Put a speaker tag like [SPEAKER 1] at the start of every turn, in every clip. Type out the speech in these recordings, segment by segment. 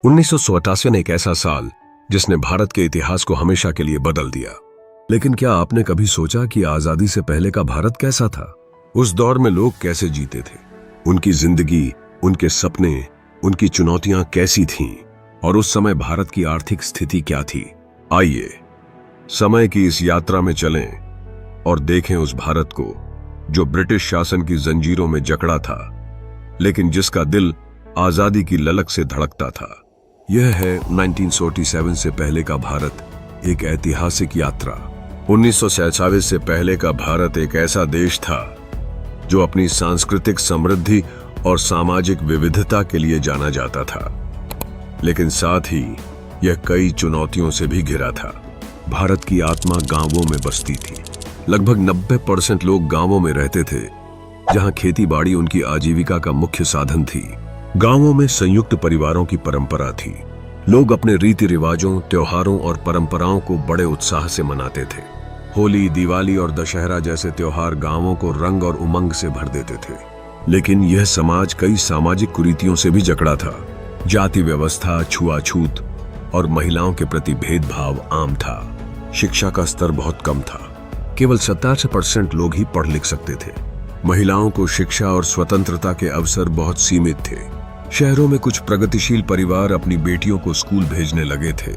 [SPEAKER 1] 1987 एक ऐसा साल जिसने भारत के इतिहास को हमेशा के लिए बदल दिया। लेकिन क्या आपने कभी सोचा कि आजादी से पहले का भारत कैसा था? उस दौर में लोग कैसे जीते थे? उनकी जिंदगी, उनके सपने, उनकी चुनौतियां कैसी थीं? और उस समय भारत की आर्थिक स्थिति क्या थी? आइए समय की इस यात्रा में चलें और देखें उस भारत को जो ब्रिटिश शासन की जंजीरों में जकड़ा था, लेकिन जिसका दिल आजादी की ललक से धड़कता था। यह है 1947 से पहले का भारत, एक ऐतिहासिक यात्रा। 1947 से पहले का भारत एक ऐसा देश था जो अपनी सांस्कृतिक समृद्धि और सामाजिक विविधता के लिए जाना जाता था, लेकिन साथ ही यह कई चुनौतियों से भी घिरा था। भारत की आत्मा गांवों में बसती थी। लगभग 90% लोग गांवों में रहते थे, जहां खेती बाड़ी उनकी आजीविका का मुख्य साधन थी। गांवों में संयुक्त परिवारों की परंपरा थी। लोग अपने रीति रिवाजों, त्योहारों और परंपराओं को बड़े उत्साह से मनाते थे। होली, दिवाली और दशहरा जैसे त्योहार गांवों को रंग और उमंग से भर देते थे। लेकिन यह समाज कई सामाजिक कुरीतियों से भी जकड़ा था। जाति व्यवस्था, छुआछूत और महिलाओं के प्रति भेदभाव आम था। शिक्षा का स्तर बहुत कम था। केवल 27% लोग ही पढ़ लिख सकते थे। महिलाओं को शिक्षा और स्वतंत्रता के अवसर बहुत सीमित थे। शहरों में कुछ प्रगतिशील परिवार अपनी बेटियों को स्कूल भेजने लगे थे,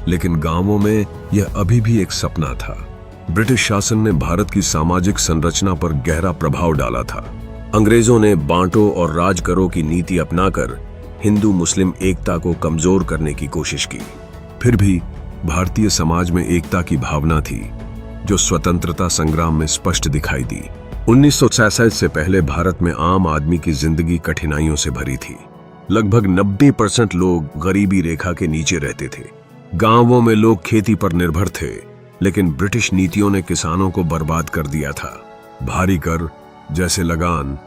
[SPEAKER 1] लेकिन गांवों में यह अभी भी एक सपना था। ब्रिटिश शासन ने भारत की सामाजिक संरचना पर गहरा प्रभाव डाला था। अंग्रेजों ने बांटो और राज करो की नीति अपनाकर हिंदू मुस्लिम एकता को कमजोर करने की कोशिश की। फिर भी भारतीय समाज में एकता की भावना थी, जो स्वतंत्रता संग्राम में स्पष्ट दिखाई दी। 1967 से पहले भारत में आम आदमी की जिंदगी कठिनाइयों से भरी थी। लगभग 90% लोग गरीबी रेखा के नीचे रहते थे। गांवों में लोग खेती पर निर्भर थे, लेकिन ब्रिटिश नीतियों ने किसानों को बर्बाद कर दिया था। भारी कर जैसे लगान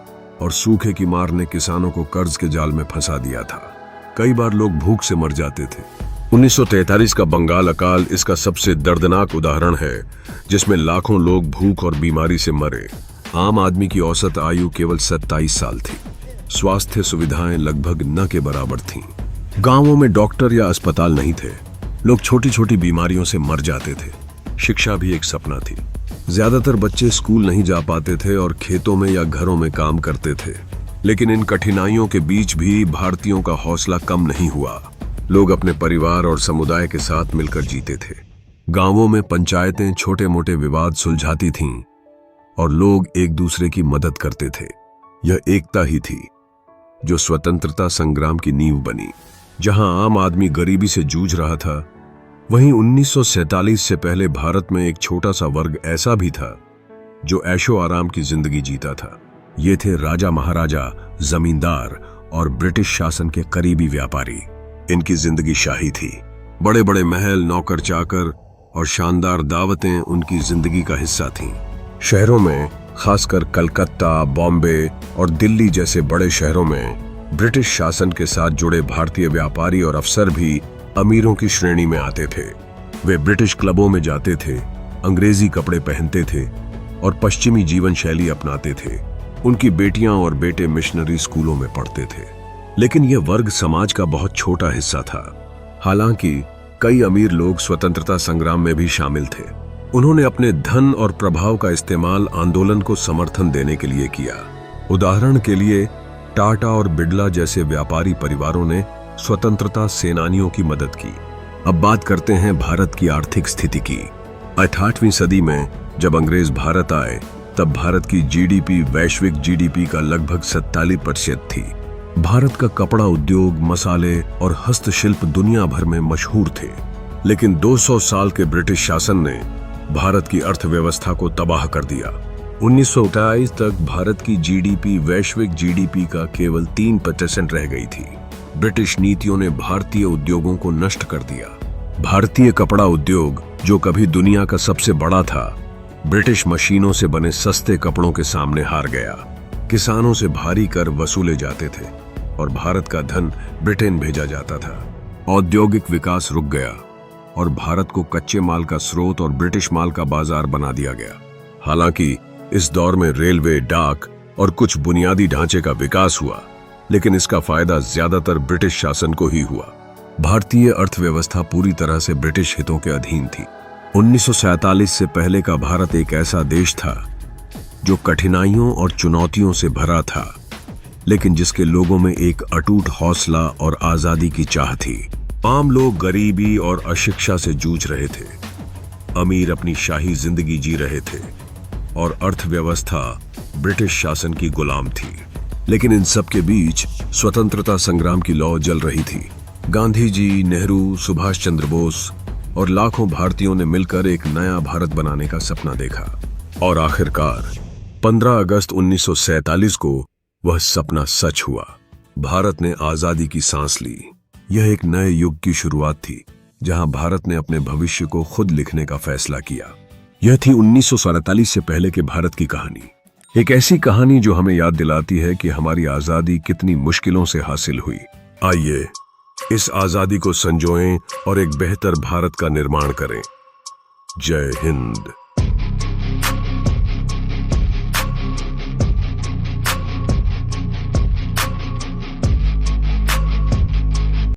[SPEAKER 1] और सूखे की मार ने किसानों को कर्ज के जाल में फंसा दिया था। कई बार लोग भूख से मर जाते थे। 1943 का बंगाल अकाल इसका सबसे दर्दनाक उदाहरण है, जिसमें लाखों लोग भूख और बीमारी से मरे। आम आदमी की औसत आयु केवल 27 साल थी। स्वास्थ्य सुविधाएं लगभग न के बराबर थीं। गांवों में डॉक्टर या अस्पताल नहीं थे। लोग छोटी छोटी बीमारियों से मर जाते थे। शिक्षा भी एक सपना थी। ज्यादातर बच्चे स्कूल नहीं जा पाते थे और खेतों में या घरों में काम करते थे। लेकिन इन कठिनाइयों के बीच भी भारतीयों का हौसला कम नहीं हुआ। लोग अपने परिवार और समुदाय के साथ मिलकर जीते थे। गांवों में पंचायतें छोटे मोटे विवाद सुलझाती थीं और लोग एक दूसरे की मदद करते थे। यह एकता ही थी जो स्वतंत्रता संग्राम की नींव बनी। जहां आम आदमी गरीबी से जूझ रहा था, वहीं 1947 से पहले भारत में एक छोटा सा वर्ग ऐसा भी था जो ऐशो आराम की जिंदगी जीता था। ये थे राजा महाराजा, जमींदार और ब्रिटिश शासन के करीबी व्यापारी। इनकी जिंदगी शाही थी। बड़े बड़े महल, नौकर चाकर और शानदार दावतें उनकी जिंदगी का हिस्सा थीं। शहरों में, खासकर कलकत्ता, बॉम्बे और दिल्ली जैसे बड़े शहरों में, ब्रिटिश शासन के साथ जुड़े भारतीय व्यापारी और अफसर भी अमीरों की श्रेणी में आते थे। वे ब्रिटिश क्लबों में जाते थे, अंग्रेजी कपड़े पहनते थे और पश्चिमी जीवन शैली अपनाते थे। उनकी बेटियां और बेटे मिशनरी स्कूलों में पढ़ते थे। लेकिन यह वर्ग समाज का बहुत छोटा हिस्सा था। हालांकि कई अमीर लोग स्वतंत्रता संग्राम में भी शामिल थे। उन्होंने अपने धन और प्रभाव का इस्तेमाल आंदोलन को समर्थन देने के लिए किया। उदाहरण के लिए टाटा और बिड़ला जैसे व्यापारी परिवारों ने स्वतंत्रता सेनानियों की मदद की। अब बात करते हैं भारत की आर्थिक स्थिति की। 18वीं सदी में जब अंग्रेज भारत आए, तब भारत की जीडीपी वैश्विक जीडीपी का लगभग 47% थी। भारत का कपड़ा उद्योग, मसाले और हस्तशिल्प दुनिया भर में मशहूर थे। लेकिन 200 साल के ब्रिटिश शासन ने भारत की अर्थव्यवस्था को तबाह कर दिया। 1928 तक भारत की जीडीपी वैश्विक जीडीपी का केवल 3% रह गई थी। ब्रिटिश नीतियों ने भारतीय उद्योगों को नष्ट कर दिया। भारतीय कपड़ा उद्योग, जो कभी दुनिया का सबसे बड़ा था, ब्रिटिश मशीनों से बने सस्ते कपड़ों के सामने हार गया। किसानों से भारी कर वसूले जाते थे और भारत का धन ब्रिटेन भेजा जाता था। औद्योगिक विकास रुक गया और भारत को कच्चे माल का स्रोत और ब्रिटिश माल का बाजार बना दिया गया। हालांकि इस दौर में रेलवे, डाक और कुछ बुनियादी ढांचे का विकास हुआ, लेकिन इसका फायदा ज्यादातर ब्रिटिश शासन को ही हुआ। भारतीय अर्थव्यवस्था पूरी तरह से ब्रिटिश हितों के अधीन थी। 1947 से पहले का भारत एक ऐसा देश था जो कठिनाइयों और चुनौतियों से भरा था, लेकिन जिसके लोगों में एक अटूट हौसला और आजादी की चाह थी। आम लोग गरीबी और अशिक्षा से जूझ रहे थे, अमीर अपनी शाही जिंदगी जी रहे थे और अर्थव्यवस्था ब्रिटिश शासन की गुलाम थी। लेकिन इन सब के बीच स्वतंत्रता संग्राम की लौ जल रही थी। गांधी जी, नेहरू, सुभाष चंद्र बोस और लाखों भारतीयों ने मिलकर एक नया भारत बनाने का सपना देखा और आखिरकार 15 अगस्त 1947 को वह सपना सच हुआ। भारत ने आजादी की सांस ली। यह एक नए युग की शुरुआत थी जहां भारत ने अपने भविष्य को खुद लिखने का फैसला किया। यह थी 1947 से पहले के भारत की कहानी, एक ऐसी कहानी जो हमें याद दिलाती है कि हमारी आजादी कितनी मुश्किलों से हासिल हुई। आइए इस आजादी को संजोएं और एक बेहतर भारत का निर्माण करें। जय हिंद।